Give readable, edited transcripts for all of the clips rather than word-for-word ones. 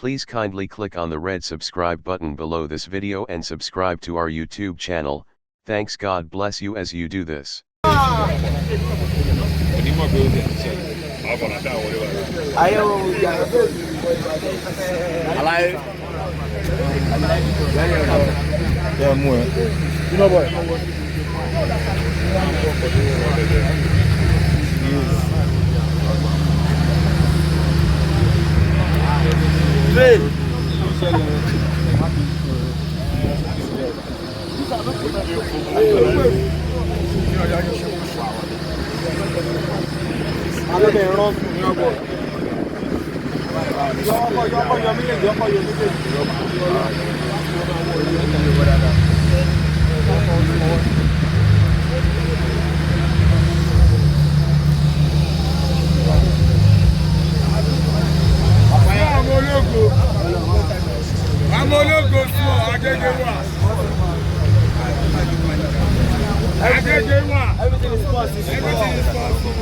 Please kindly click on the red subscribe button below this video and subscribe to our YouTube channel. Thanks, God bless you as you do this. Everything is possible.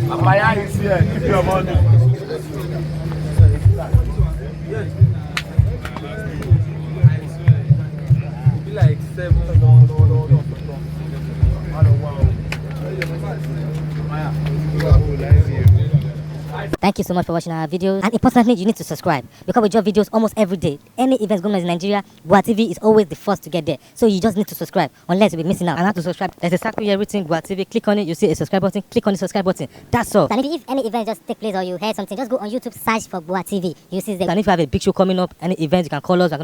Papaya is here. Keep your money. Be like 7. Thank you so much for watching our videos, and importantly, you need to subscribe because we drop videos almost every day. Any events going on in Nigeria, Gua TV is always the first to get there, so you just need to subscribe unless you'll be missing out. And how to subscribe? There's a circle here written Gua TV. Click on it, you see a subscribe button. Click on the subscribe button. That's all. And if any event just take place or you heard something, just go on YouTube, search for Gua TV. You see the. And if you have a big show coming up, any event, you can call us.